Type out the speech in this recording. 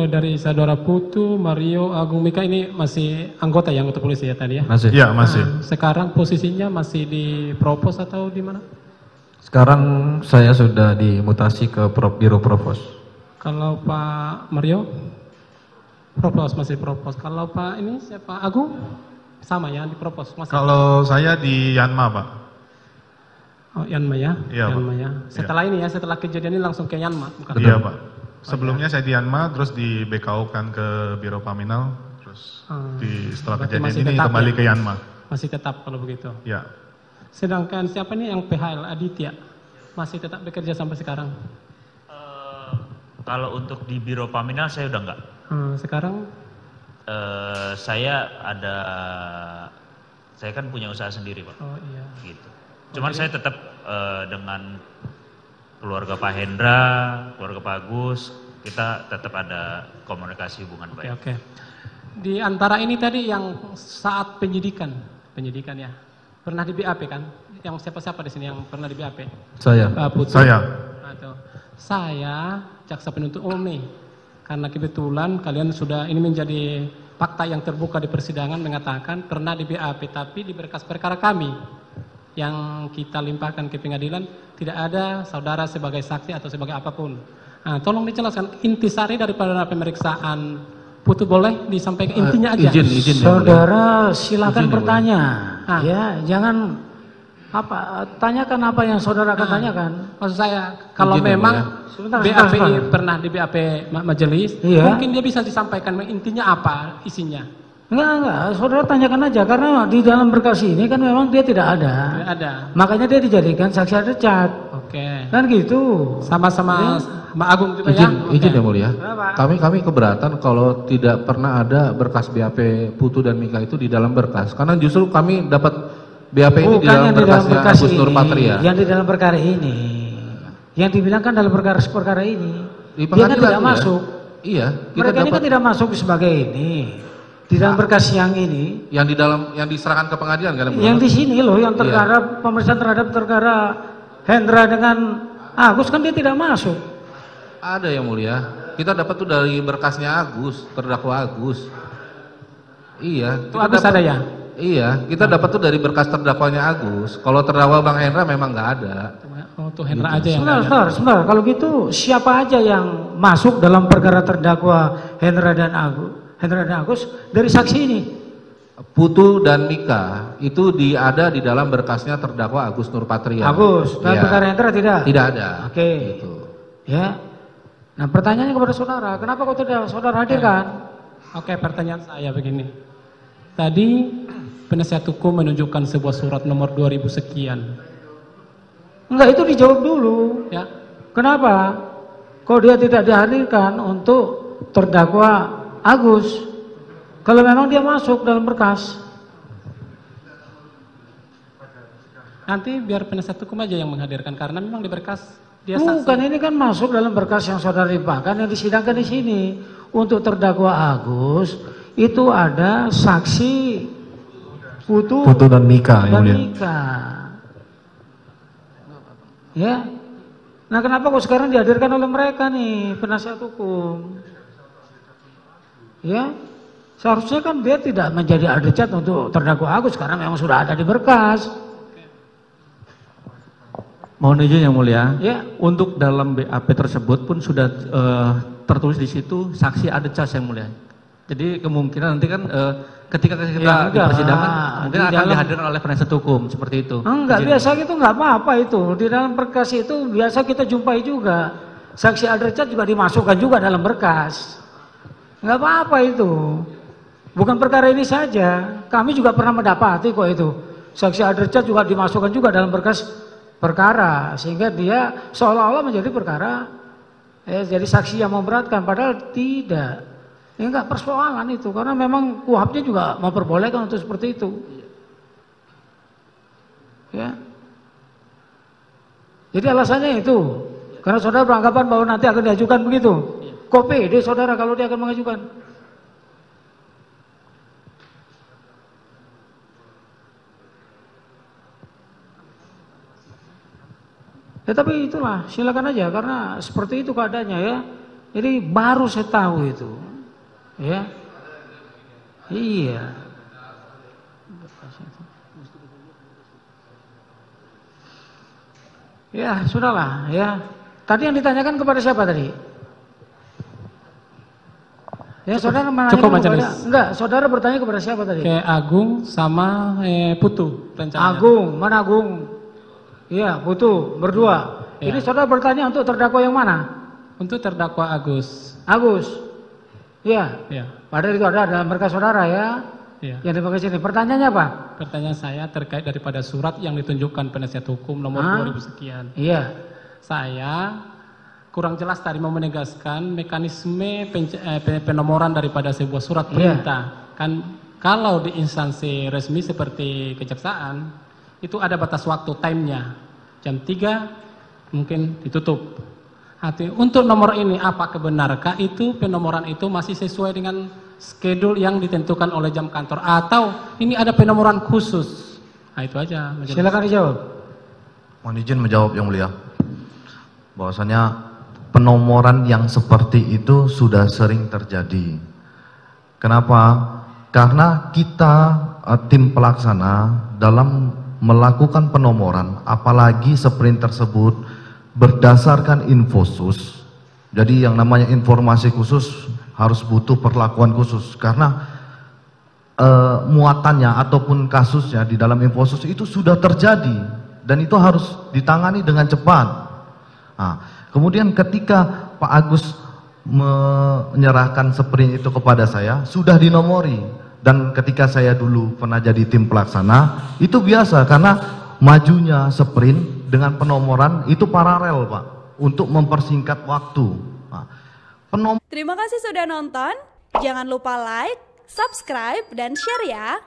mulai dari saudara Putu, Mario, Agung, Mika ini masih anggota ya, anggota polisi ya tadi ya? Masih. Iya, masih. Sekarang posisinya masih di Propos atau di mana? Sekarang saya sudah dimutasi ke Biro Provos. Kalau Pak Mario? Propos, masih Propos. Kalau Pak ini siapa? Agung? Sama ya, di Propos masih? Kalau saya di Yanma, Pak. Oh, Yanma ya? Iya, Yanma Pak. ya. Setelah ini ya, setelah kejadian ini langsung ke Yanma? Bukan? Iya, Pak. Sebelumnya saya di Yanma, terus di BKO kan ke Biro Paminal, terus setelah berarti kejadian masih ini tetap kembali ya? ke Yanma. Masih tetap kalau begitu? Ya. Sedangkan siapa nih yang PHL Aditya? Masih tetap bekerja sampai sekarang? Kalau untuk di Biro Paminal saya udah enggak. Sekarang? Saya kan punya usaha sendiri, Pak. Oh iya. Gitu. Cuman saya tetap dengan keluarga Pak Hendra, keluarga Pak Agus, kita tetap ada komunikasi hubungan baik. Oke. Di antara ini tadi yang saat penyidikan ya, pernah di BAP kan? Yang siapa-siapa di sini yang pernah di BAP? Saya. Putu. Saya. Saya jaksa penuntut umum nih, karena kebetulan kalian sudah ini menjadi fakta yang terbuka di persidangan mengatakan pernah di BAP, tapi di berkas perkara kami yang kita limpahkan ke pengadilan tidak ada saudara sebagai saksi atau sebagai apapun. Nah, tolong dijelaskan intisari daripada pemeriksaan Putu, boleh disampaikan intinya aja. Izin Saudara silakan bertanya. Ah. Ya, jangan tanyakan apa yang saudara akan tanyakan. Maksud saya kalau Izin, memang Sebentar, BAP sebentar. pernah di BAP majelis, Iya. mungkin dia bisa disampaikan intinya apa isinya. Enggak, saudara tanyakan aja karena di dalam berkas ini kan memang dia tidak ada. Tidak ada. Makanya dia dijadikan saksi adecat. Oke. Kan gitu. Sama-sama Mbak Agung juga ya. Izin ya mulia. Kenapa? Kami keberatan kalau tidak pernah ada berkas BAP Putu dan Mika itu di dalam berkas. Karena justru kami dapat BAP ini di Bukan dalam yang di dalam berkasnya berkas Agus ini, Nurpatria. yang di dalam perkara ini. Yang dibilang kan dalam perkara ini. Di Dia kan pengadilan, tidak ya? masuk. Iya. Mereka ini kan tidak masuk sebagai ini. Di dalam berkas yang ini. yang diserahkan ke pengadilan kan? Yang di sini loh, yang Iya. terhadap pemeriksaan terhadap perkara Hendra dengan Agus kan dia tidak masuk. Ada yang mulia. Kita dapat tuh dari berkasnya Agus, terdakwa Agus. Iya. Itu Agus ada ya? Iya, kita dapat tuh dari berkas terdakwanya Agus. Kalau terdakwa Bang Hendra memang nggak ada. Oh, tuh Hendra aja yang Sebentar. Kalau gitu siapa aja yang masuk dalam perkara terdakwa Hendra dan Agus dari saksi ini? Putu dan Mika itu ada di dalam berkasnya terdakwa Agus Nurpatria. Agus, dalam Iya. perkara Hendra tidak? Tidak ada. Oke. Gitu. Ya. Nah, pertanyaannya kepada saudara, kenapa kok tidak saudara hadirkan? Oke, pertanyaan saya begini. Tadi penasihat hukum menunjukkan sebuah surat nomor 2000 sekian. Enggak, itu dijawab dulu. Ya. Kenapa? Kok dia tidak dihadirkan untuk terdakwa Agus? Kalau memang dia masuk dalam berkas. Nanti biar penasihat hukum aja yang menghadirkan karena memang di berkas dia saksi. Bukan, ini kan masuk dalam berkas yang saudara limpahkan yang disidangkan di sini. Untuk terdakwa Agus itu ada saksi Putu dan Mika yang dan mulia. Mika. Ya. Nah, kenapa kok sekarang dihadirkan oleh mereka nih penasihat hukum? Ya. Seharusnya kan dia tidak menjadi adecat untuk terdakwa Agus karena memang sudah ada di berkas. Mohon izin yang mulia. Ya. Untuk dalam BAP tersebut pun sudah tertulis di situ saksi adecat yang mulia. Jadi kemungkinan nanti kan ketika kita di persidangan mungkin akan dihadirkan oleh penasihat hukum seperti itu. Enggak, biasa gitu enggak apa-apa itu. Di dalam berkas itu biasa kita jumpai juga. Saksi adecat juga dimasukkan juga dalam berkas. Enggak apa-apa itu. Bukan perkara ini saja. Kami juga pernah mendapati kok itu. Saksi adecat juga dimasukkan juga dalam berkas perkara sehingga dia seolah-olah menjadi perkara jadi saksi yang memberatkan padahal tidak. Ya enggak persoalan itu karena memang kuhabnya juga memperbolehkan untuk seperti itu. Ya. Jadi alasannya itu karena saudara beranggapan bahwa nanti akan diajukan begitu. Kok pede saudara kalau dia akan mengajukan? Ya tapi itulah silakan aja karena seperti itu keadaannya ya. Jadi baru saya tahu itu. Ya. Iya. Ya, sudahlah ya. Tadi yang ditanyakan kepada siapa tadi? Ya, saudara menanya cukup kepada, majelis. enggak, saudara bertanya kepada siapa tadi? Ke Agung sama Putu rencananya. Agung, mana Agung? Iya, Putu, berdua. Ya. Ini saudara bertanya untuk terdakwa yang mana? Untuk terdakwa Agus. Agus. Iya. Ya. Padahal itu ada dalam berkas saudara ya. Ya. Yang dipakai sini. Pertanyaannya apa? Pertanyaan saya terkait daripada surat yang ditunjukkan penasihat hukum nomor 2000 sekian. Iya. Saya kurang jelas tadi mau menegaskan mekanisme penomoran daripada sebuah surat perintah. Kan kalau di instansi resmi seperti kejaksaan itu ada batas waktu time-nya. Jam 3 mungkin ditutup. Untuk nomor ini apakah benarkah itu penomoran itu masih sesuai dengan schedule yang ditentukan oleh jam kantor atau ini ada penomoran khusus? Nah, itu aja. Silakan dijawab. Mohon izin menjawab yang mulia. Bahwasanya penomoran yang seperti itu sudah sering terjadi. Kenapa? Karena kita tim pelaksana dalam melakukan penomoran, apalagi sprint tersebut berdasarkan infosus. Jadi yang namanya informasi khusus harus butuh perlakuan khusus karena muatannya ataupun kasusnya di dalam infosus itu sudah terjadi dan itu harus ditangani dengan cepat. Nah, kemudian ketika Pak Agus menyerahkan sprint itu kepada saya, sudah dinomori. Dan ketika saya dulu pernah jadi tim pelaksana, itu biasa karena majunya sprint dengan penomoran itu paralel Pak, untuk mempersingkat waktu. Nah, Terima kasih sudah nonton, jangan lupa like, subscribe, dan share ya.